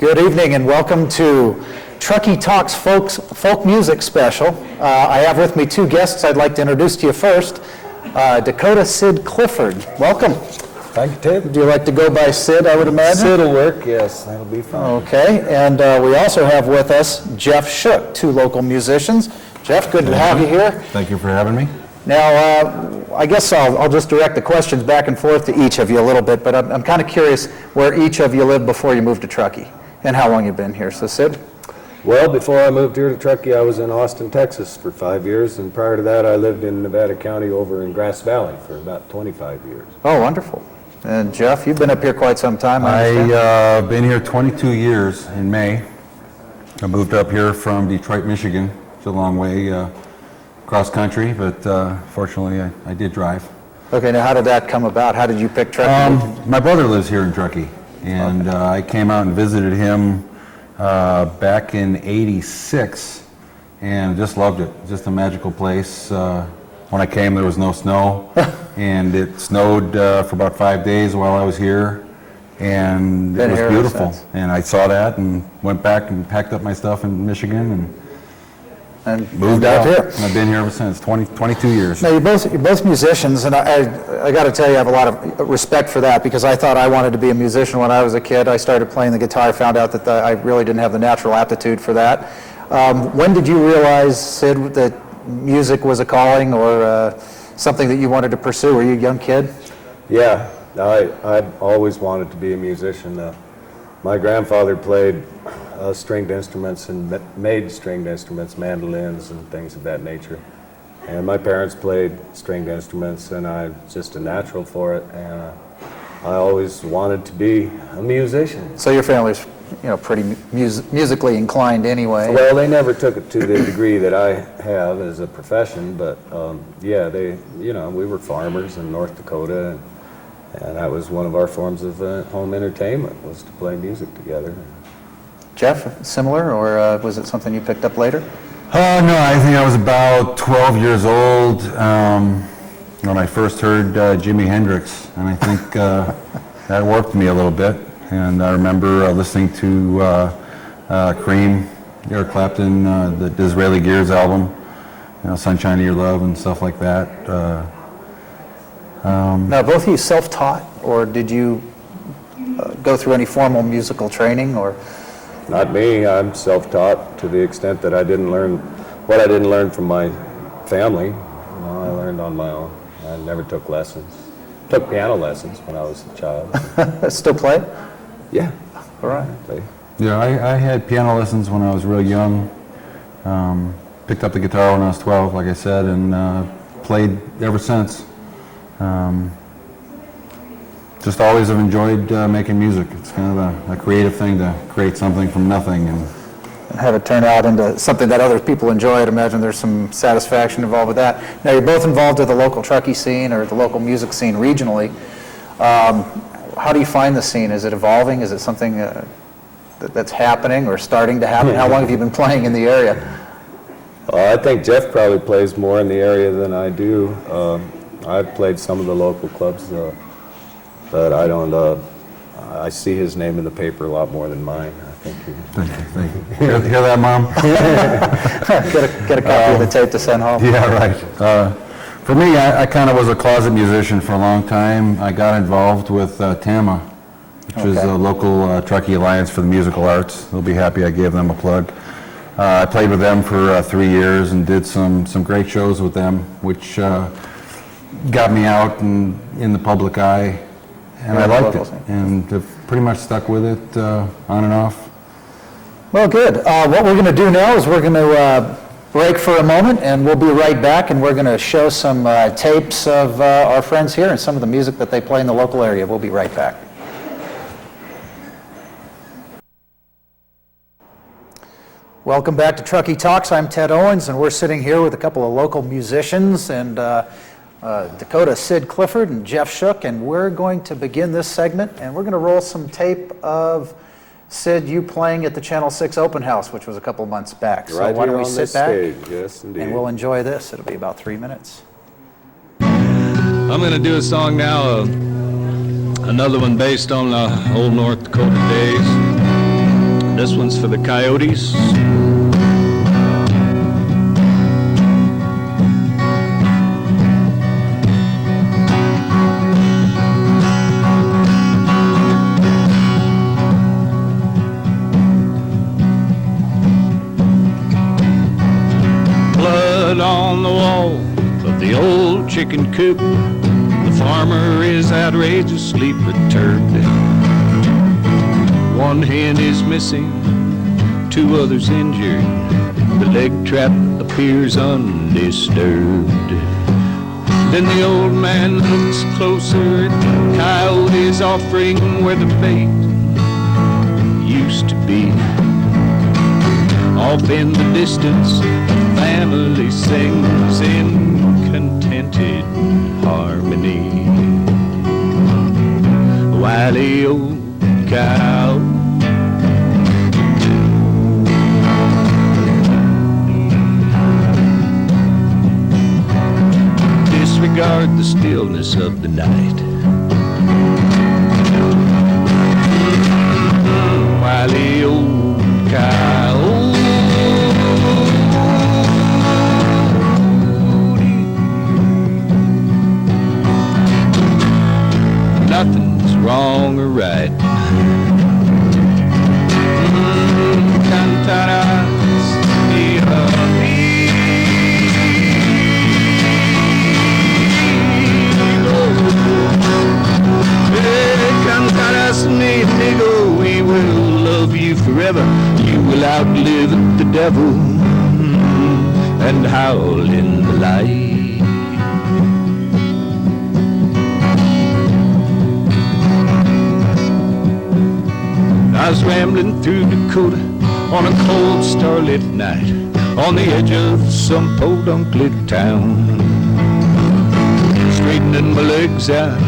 Good evening and welcome to Truckee Talks Folk Music Special. I have with me two guests I'd like to introduce to you first. Dakota Sid Clifford. Welcome. Thank you, Ted. Do you like to go by Sid, I would imagine? Sid will work, yes. That'll be fine. Okay, and we also have with us Jeff Shook, two local musicians. Jeff, good to have you here. Thank you for having me. Now, I guess I'll just direct the questions back and forth to each of you a little bit, but I'm kind of curious where each of you lived before you moved to Truckee and how long you've been here. So, Sid? Well, before I moved here to Truckee, I was in Austin, Texas for 5 years, and prior to that, I lived in Nevada County over in Grass Valley for about 25 years. Oh, wonderful. And Jeff, you've been up here quite some time, I understand. I've been here 22 years in May. I moved up here from Detroit, Michigan. It's a long way cross country, but fortunately I did drive. Okay, now how did that come about? How did you pick Truckee? My brother lives here in Truckee, and I came out and visited him back in '86 and just loved it. Just a magical place. When I came, there was no snow, and it snowed for about 5 days while I was here, and it was beautiful. And I saw that and went back and packed up my stuff in Michigan and moved out here. And I've been here ever since, 22 years. Now, you're both musicians, and I got to tell you, I have a lot of respect for that because I thought I wanted to be a musician when I was a kid. I started playing the guitar, found out that I really didn't have the natural aptitude for that. When did you realize, Sid, that music was a calling or something that you wanted to pursue? Were you a young kid? Yeah, I always wanted to be a musician. My grandfather played stringed instruments and made stringed instruments, mandolins and things of that nature. And my parents played stringed instruments, and I'm just a natural for it. And I always wanted to be a musician. So your family's, pretty musically inclined anyway. Well, they never took it to the degree that I have as a profession, but yeah, we were farmers in North Dakota, and that was one of our forms of home entertainment, was to play music together. Jeff, similar, or was it something you picked up later? No, I think I was about 12 years old when I first heard Jimi Hendrix, and I think that worked me a little bit. And I remember listening to Cream, Eric Clapton, the Disraeli Gears album, Sunshine of Your Love and stuff like that. Now, both of you self-taught, or did you go through any formal musical training, or? Not me. I'm self-taught to the extent that I didn't learn what I didn't learn from my family. I learned on my own. I never took lessons. Took piano lessons when I was a child. Still play? Yeah. All right. Yeah, I had piano lessons when I was real young. Picked up the guitar when I was 12, like I said, and played ever since. Just always have enjoyed making music. It's kind of a creative thing to create something from nothing and have it turn out into something that other people enjoy. I'd imagine there's some satisfaction involved with that. Now, you're both involved with the local Truckee scene or the local music scene regionally. How do you find the scene? Is it evolving? Is it something that's happening or starting to happen? How long have you been playing in the area? I think Jeff probably plays more in the area than I do. I've played some of the local clubs, but I don't. I see his name in the paper a lot more than mine. I think. Thank you. Hear that, Mom? Get a copy of the tape to send home. Yeah, right. For me, I kind of was a closet musician for a long time. I got involved with TAMA, which is a local Truckee Alliance for the Musical Arts. They'll be happy I gave them a plug. I played with them for 3 years and did some great shows with them, which got me out and in the public eye. And I liked it, and have pretty much stuck with it on and off. Well, good. What we're going to do now is we're going to break for a moment, and we'll be right back, and we're going to show some tapes of our friends here and some of the music that they play in the local area. We'll be right back. Welcome back to Truckee Talks. I'm Ted Owens, and we're sitting here with a couple of local musicians, and Dakota Sid Clifford and Jeff Shook, and we're going to begin this segment, and we're going to roll some tape of Sid, you playing at the Channel 6 Open House, which was a couple months back. So right why don't we sit back? Stage. Yes, indeed. And we'll enjoy this. It'll be about 3 minutes. I'm going to do a song now, another one based on the old North Dakota days. This one's for the Coyotes. Blood on the wall of the old chicken coop. The farmer is outrageously perturbed. One hen is missing, 2 others injured. The leg trap appears undisturbed. Then the old man looks closer at the coyotes offering where the bait used to be. Off in the distance, a family sings in contented harmony. A wily old cow. Disregard the stillness of the night. Wily old cow. Nothing's wrong or right. Cantaras mi Cantaras mi amigo, we will love you forever. You will outlive the devil and howl in the light. I was rambling through Dakota on a cold starlit night, on the edge of some podunk little town. Straightening my legs out,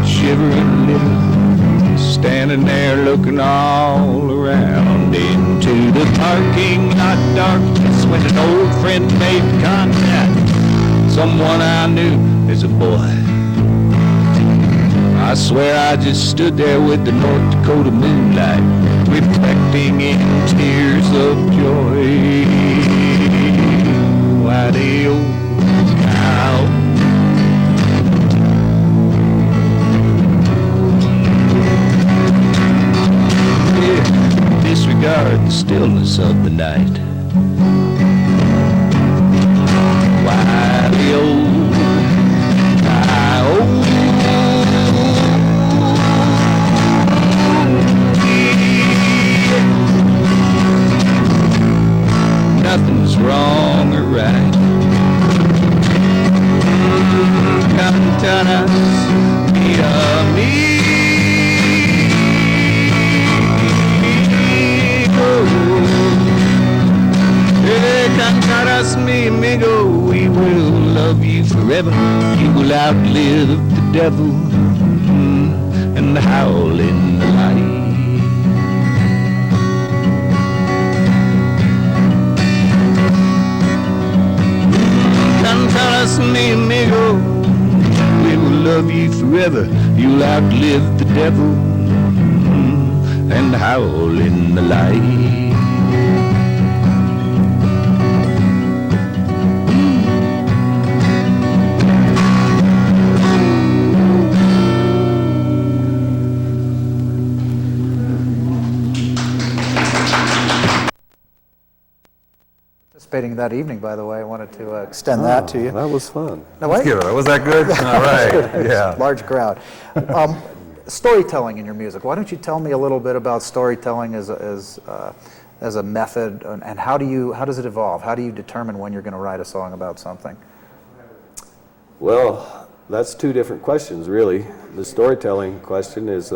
shivering a little, standing there looking all around. Into the parking lot darkness when an old friend made contact, someone I knew as a boy. I swear I just stood there with the North Dakota moonlight, reflecting in tears of joy. Why the old cow. Yeah, disregard the stillness of the night. Why the old cow. Nothing's wrong or right. Cantaras mi amigo. Cantaras mi amigo, we will love you forever. You will outlive the devil and howl in the light. Cantaras mi amigo, we will love you forever. You'll outlive the devil and howl in the light. Participating that evening, by the way, I wanted to extend that to you. That was fun. No, Let's give it. Was that good? All right. Yeah. Large crowd. Storytelling in your music. Why don't you tell me a little bit about storytelling as a method, and how does it evolve? How do you determine when you're going to write a song about something? Well, that's 2 different questions, really. The storytelling question is,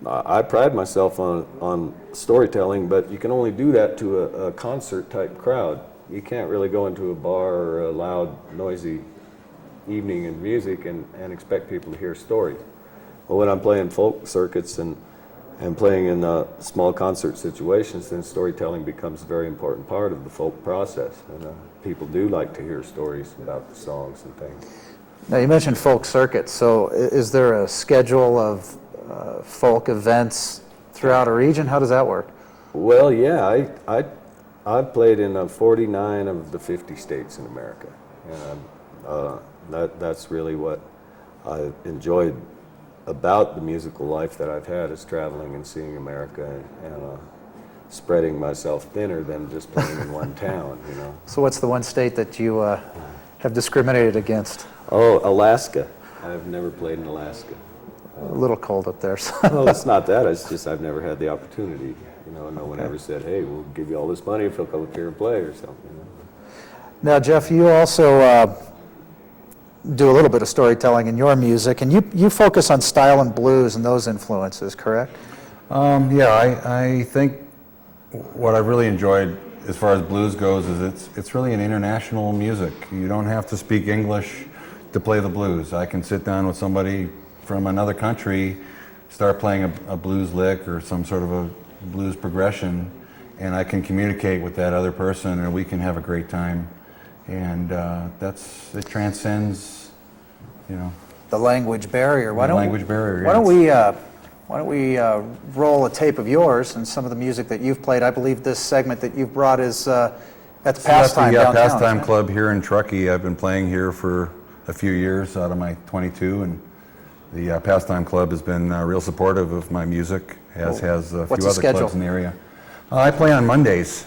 I pride myself on storytelling, but you can only do that to a concert-type crowd. You can't really go into a bar or a loud, noisy evening in music and expect people to hear stories. But when I'm playing folk circuits and playing in small concert situations, then storytelling becomes a very important part of the folk process. And people do like to hear stories about the songs and things. Now, you mentioned folk circuits, so is there a schedule of folk events throughout a region? How does that work? Well, yeah, I've played in 49 of the 50 states in America, and that's really what I enjoyed about the musical life that I've had, is traveling and seeing America and spreading myself thinner than just playing in one town, you know. So what's the one state that you have discriminated against? Oh, Alaska. I've never played in Alaska. A little cold up there. So. Well, it's not that. It's just I've never had the opportunity. You know, no one ever said, "Hey, we'll give you all this money if you'll come up here and play," or something. You know? Now, Jeff, you also do a little bit of storytelling in your music, and you focus on style and blues and those influences, correct? Yeah, I think what I've really enjoyed as far as blues goes is it's really an international music. You don't have to speak English to play the blues. I can sit down with somebody from another country, start playing a blues lick or some sort of a blues progression, and I can communicate with that other person, and we can have a great time. And it transcends, you know, The language barrier. language barrier. Why don't we roll a tape of yours and some of the music that you've played? I believe this segment that you've brought is at the Pastime downtown. Pastime isn't it? Club here in Truckee. I've been playing here for a few years out of my 22, and the Pastime Club has been real supportive of my music, as has a What's few the other schedule? clubs in the area. I play on Mondays,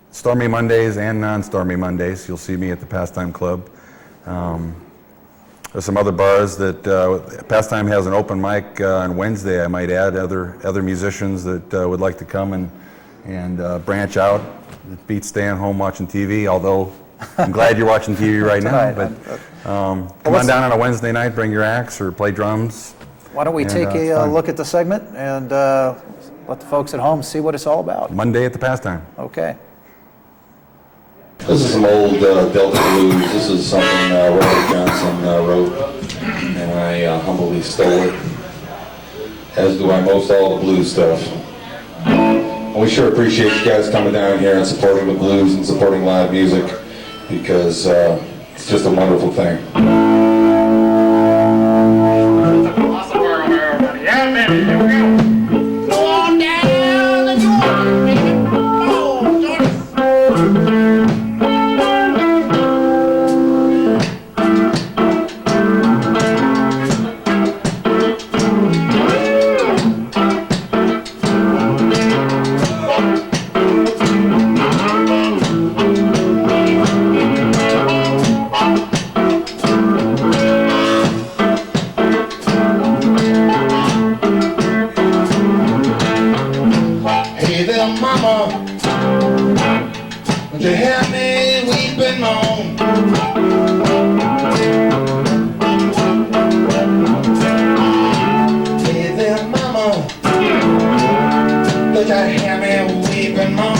stormy Mondays and non-stormy Mondays. You'll see me at the Pastime Club. There's some other bars that Pastime has an open mic on Wednesday. I might add other musicians that would like to come and branch out. It beats staying home watching TV, although I'm glad you're watching TV right now. But come on down on a Wednesday night, bring your axe or play drums. Why don't we take it's a fun. look at the segment and let the folks at home see what it's all about? Monday at the Pastime. Okay. This is some old Delta blues. This is something Robert Johnson wrote, and I humbly stole it, as do I most all the blues stuff. And we sure appreciate you guys coming down here and supporting the blues and supporting live music, because it's just a wonderful thing. Awesome world, everybody. Yeah, baby, here we go. Go on down the Jordan, baby. Oh, Jordan. Hey there, mama, would you hear me weeping moan? Hey there, mama, would you hear me weeping moan?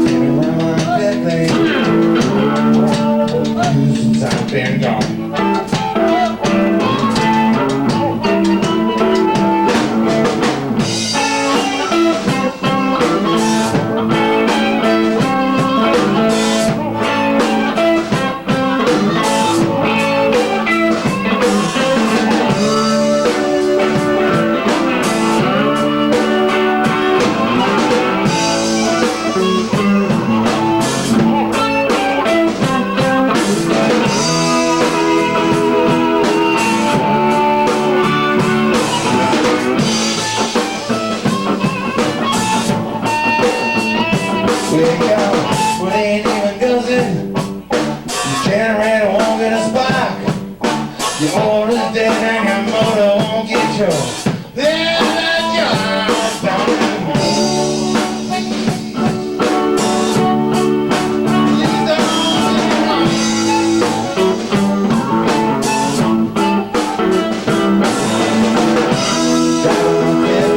Baby, mama, that thing, since I've been gone. Wake up, what ain't even guzzing. Your generator won't get a spark. Your motor's dead and your motor won't get you. There's a job down the road. Please don't drive a dead.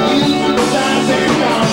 You should stop and gone.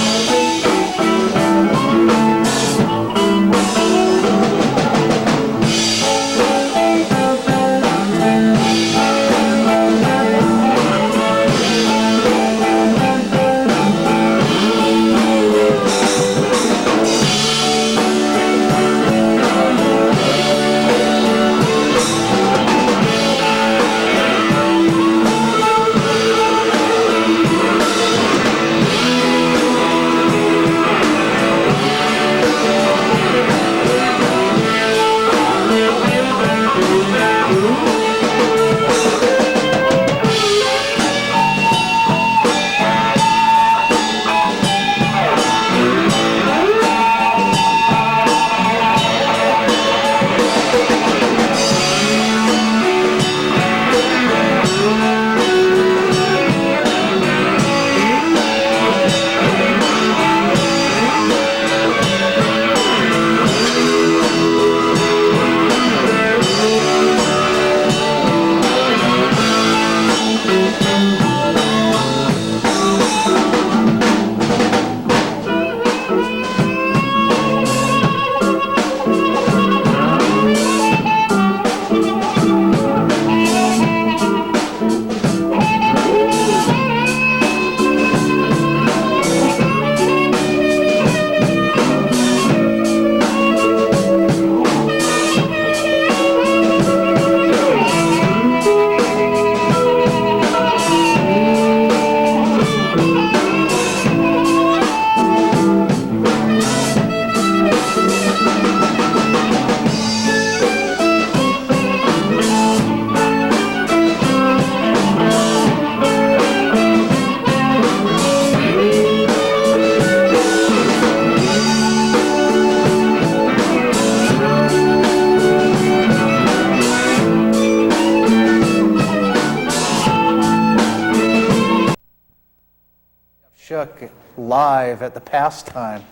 Shook live at the Pastime.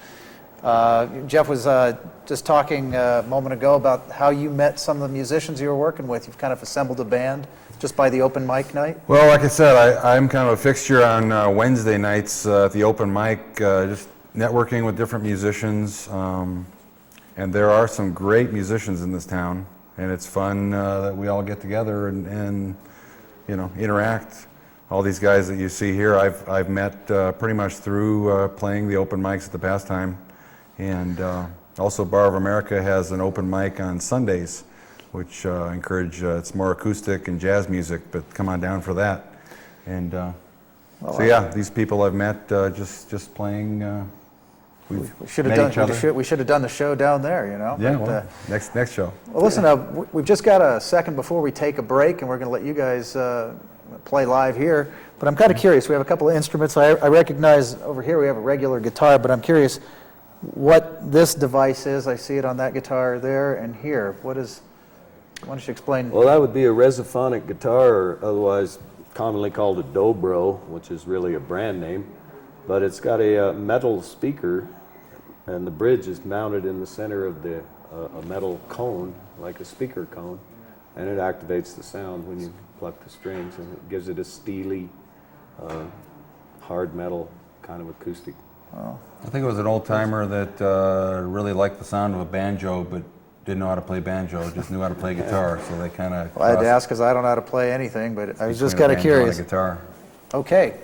Jeff was just talking a moment ago about how you met some of the musicians you were working with. You've kind of assembled a band just by the open mic night? Well, like I said, I'm kind of a fixture on Wednesday nights at the open mic, just networking with different musicians. And there are some great musicians in this town, and it's fun that we all get together and you know, interact. All these guys that you see here, I've met pretty much through playing the open mics at the Pastime. And also Bar of America has an open mic on Sundays, which encourage, it's more acoustic and jazz music, but come on down for that. And so yeah, these people I've met just playing, we should have done the show down there, you know. Yeah, but, well, next show. Well, listen, we've just got a second before we take a break, and we're going to let you guys play live here. But I'm kind of curious. We have a couple of instruments. I recognize over here we have a regular guitar, but I'm curious what this device is. I see it on that guitar there and here. Why don't you explain? Well, that would be a resophonic guitar, or otherwise commonly called a dobro, which is really a brand name. But it's got a metal speaker, and the bridge is mounted in the center of the a metal cone, like a speaker cone, and it activates the sound when you pluck the strings, and it gives it a steely, hard metal kind of acoustic. I think it was an old timer that really liked the sound of a banjo, but didn't know how to play banjo, just knew how to play guitar, so they kind of... Well, I had to ask because I don't know how to play anything, but I was just kind of curious. Guitar. Okay.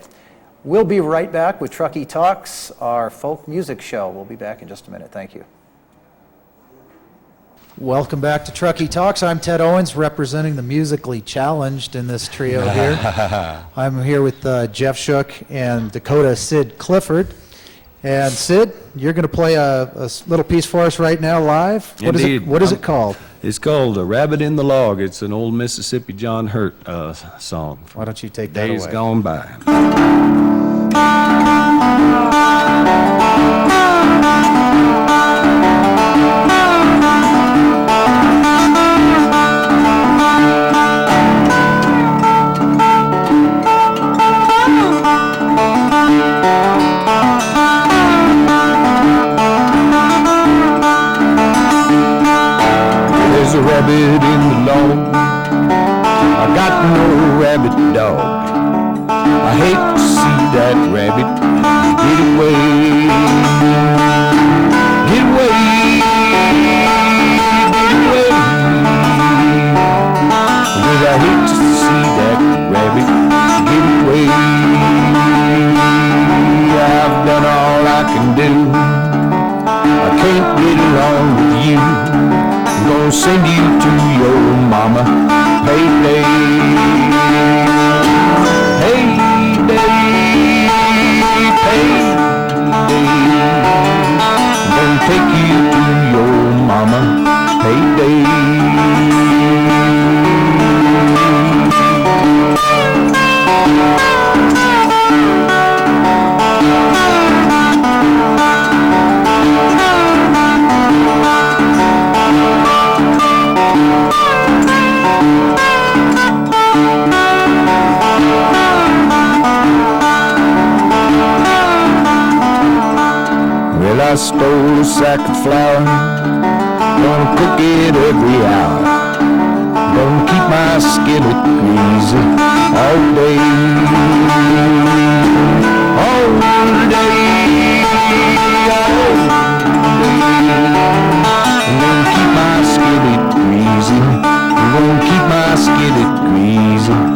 We'll be right back with Truckee Talks, our folk music show. We'll be back in just a minute. Thank you. Welcome back to Truckee Talks. I'm Ted Owens, representing the musically challenged in this trio here. I'm here with Jeff Shook and Dakota Sid Clifford. And Sid, you're going to play a little piece for us right now live. Indeed. What is it called? It's called A Rabbit in the Log. It's an old Mississippi John Hurt song. Why don't you take that away? Days gone by. There's a rabbit in the log. I got no rabbit dog. I hate to see that rabbit get away. Get away. Get away. Well, I hate to see that rabbit get away. I've done all I can do. I can't get along with you. I'm gonna send you to your mama. Payday, payday, payday. I'm gonna take you to your mama. Payday. Well, I stole a sack of flour, gonna cook it every hour, gonna keep my skillet greasy all day, all day, all day. I'm gonna keep my skillet greasy, I'm gonna keep my skillet greasy, I'm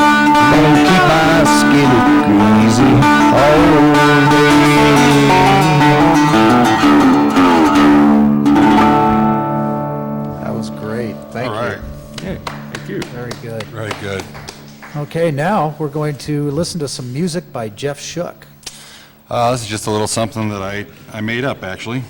gonna keep my skillet greasy all day. Thank All you. right. Yeah, thank you. Very good. Very good. Okay, now we're going to listen to some music by Jeff Shook. This is just a little something that I made up, actually.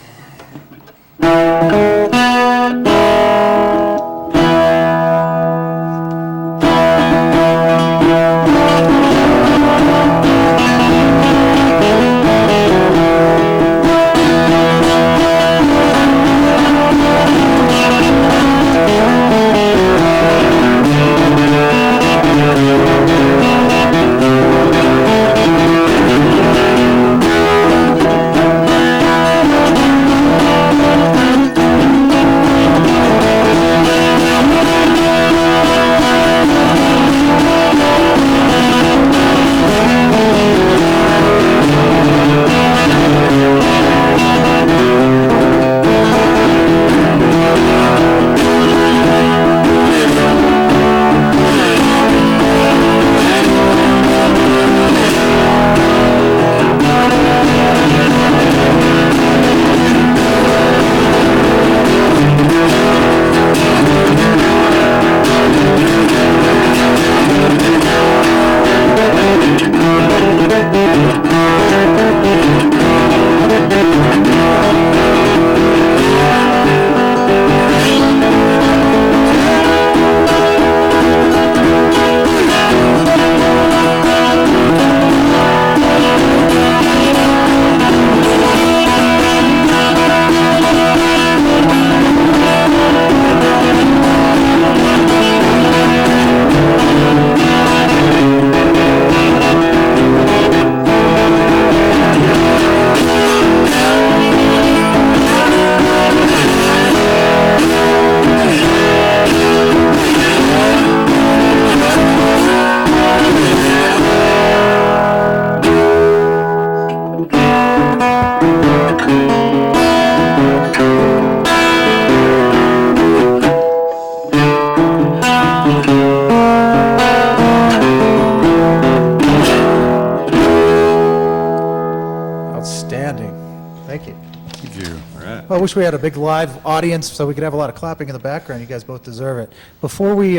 Outstanding. Thank you. Thank you. All right. Well, I wish we had a big live audience so we could have a lot of clapping in the background. You guys both deserve it. Before we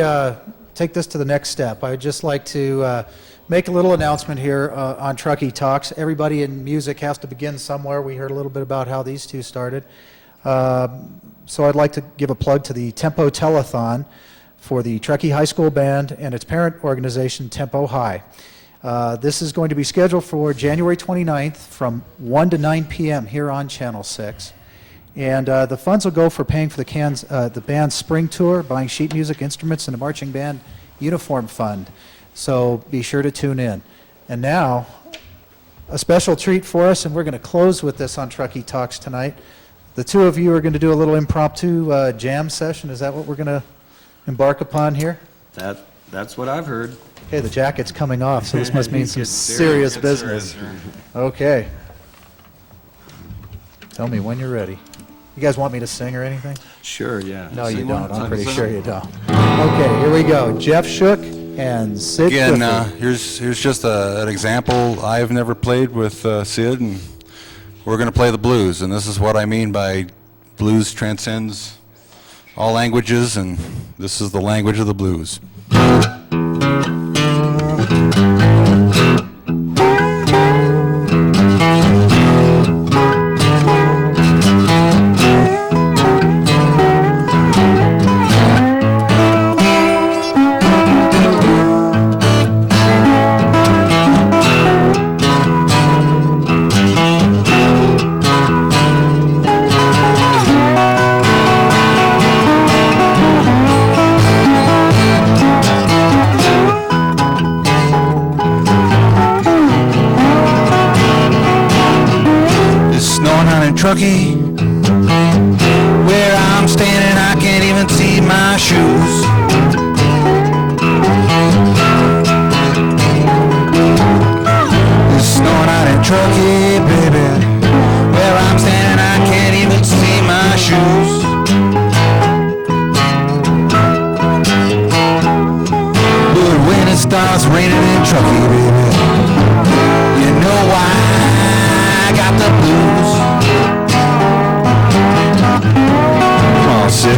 take this to the next step, I'd just like to make a little announcement here on Truckee Talks. Everybody in music has to begin somewhere. We heard a little bit about how these two started. So I'd like to give a plug to the Tempo Telethon for the Truckee High School Band and its parent organization, Tempo High. This is going to be scheduled for January 29th from 1 to 9 p.m. here on Channel 6. And the funds will go for paying for the band's spring tour, buying sheet music, instruments, and a marching band uniform fund. So be sure to tune in. And now, a special treat for us, and we're going to close with this on Truckee Talks tonight. The two of you are going to do a little impromptu jam session. Is that what we're going to embark upon here? That's what I've heard. Okay, the jacket's coming off, so this must mean some serious business. Okay. Tell me when you're ready. You guys want me to sing or anything? Sure, yeah. No, you don't. I'm pretty sure you don't. Okay, here we go. Jeff Shook and Sid Again, Clifford. here's just an example. I've never played with Sid, and we're going to play the blues. And this is what I mean by blues transcends all languages, and this is the language of the blues. Truckee, where I'm standing, I can't even see my shoes. It's snowing out in Truckee, baby, where I'm standing, I can't even see my shoes. But when it starts raining in Truckee, baby, you know why I got the blues. Sid.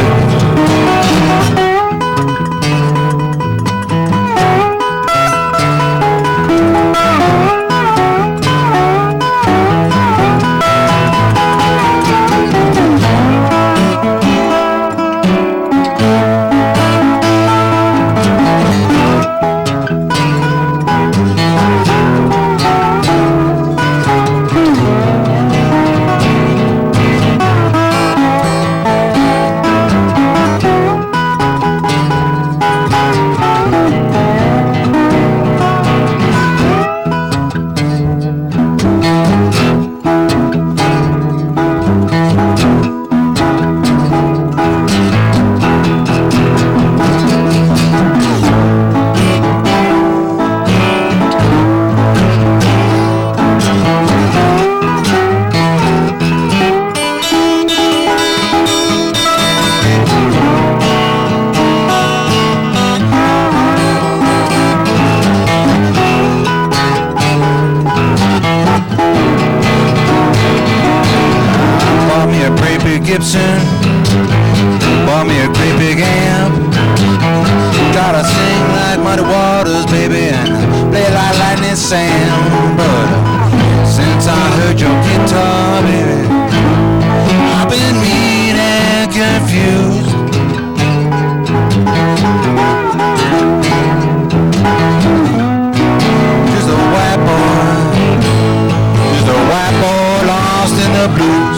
Gibson, bought me a great big amp. Gotta sing like muddy waters, baby, and play like lightning Sam. But since I heard your guitar, baby, I've been mean and confused. Just a white boy lost in the blues.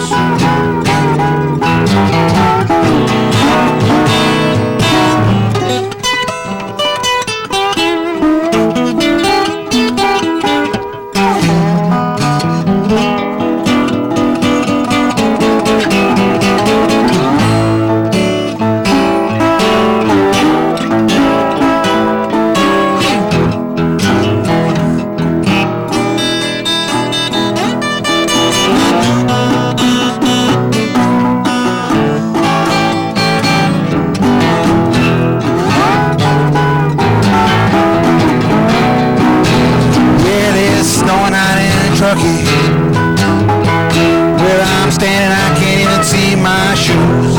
Truckee, standing, I can't even see my shoes.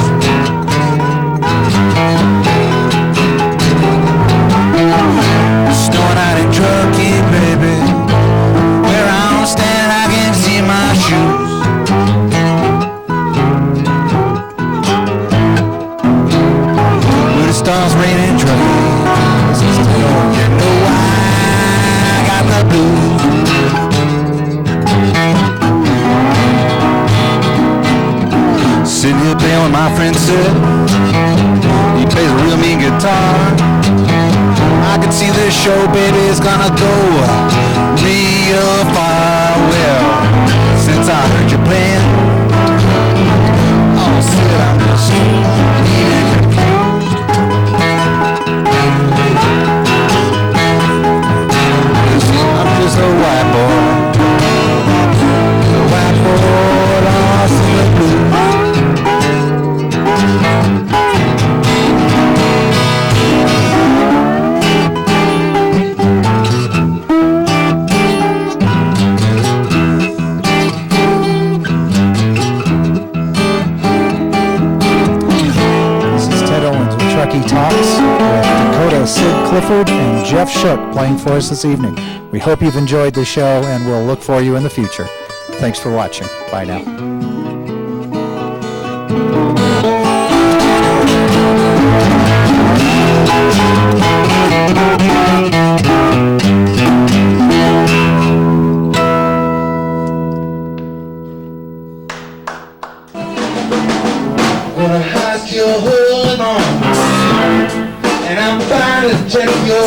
Snowing out in Truckee, baby. Where I'm standing, I can't see my shoes. When it starts raining, Truckee, you know why I got the blues. Sitting here playing with my friend Sid. He plays a real mean guitar. I can see this show, baby, is gonna go real far. Well, since I heard you playing, oh, Sid, I'm just feeling confused. 'Cause I'm just a white boy, a white boy lost in the blues. Truckee Talks with Dakota, Sid Clifford, and Jeff Shook playing for us this evening. We hope you've enjoyed the show, and we'll look for you in the future. Thanks for watching. Bye now. Gonna ask you holding on, and I'm bound to take your